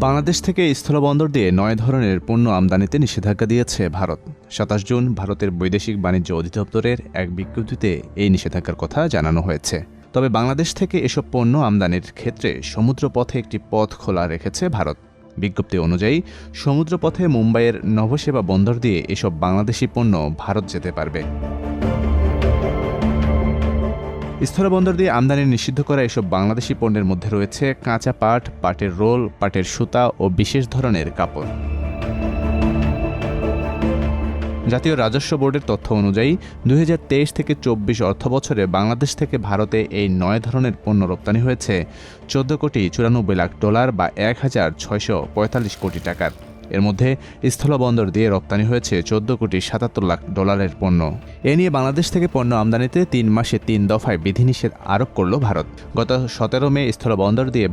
বাংলাদেশ থেকে স্থলবন্দর দিয়ে ৯ ধরনের পণ্য আমদানিতে নিষেধাজ্ঞা দিয়েছে ভারত। ২৭ জুন ভারতের বৈদেশিক বাণিজ্য অধিদপ্তরের এক বিজ্ঞপ্তিতে এই নিষেধাজ্ঞার কথা জানানো হয়েছে। তবে বাংলাদেশ থেকে এসব পণ্য আমদানির ক্ষেত্রে সমুদ্রপথে একটি পথ খোলা রেখেছে ভারত। বিজ্ঞপ্তি অনুযায়ী সমুদ্রপথে মুম্বাইয়ের নভোসেবা বন্দর দিয়ে এসব বাংলাদেশি পণ্য ভারত যেতে পারবে। স্থলবন্দর দিয়ে আমদানি নিষিদ্ধ করা এসব বাংলাদেশি পণ্যের মধ্যে রয়েছে কাঁচা পাট, পাটের রোল, পাটের সুতা ও বিশেষ ধরনের কাপড়। জাতীয় রাজস্ব বোর্ডের তথ্য অনুযায়ী ২০২৩ থেকে ২৪ অর্থবছরে বাংলাদেশ থেকে ভারতে এই ৯ ধরনের পণ্য রপ্তানি হয়েছে $১৪,৯৪,০০,০০০ বা ১,৬৪৫ কোটি টাকার। এর মধ্যে স্থলবন্দর দিয়ে রপ্তানি হয়েছে $১৪,৭৭,০০,০০০ পণ্য। এ নিয়ে বাংলাদেশ থেকে পণ্য আমদানিতে ৩ মাসে ৩ দফায় বিধিনিষেধ আরোপ করল ভারত। গত ১৭ মে স্থলবন্দর দিয়ে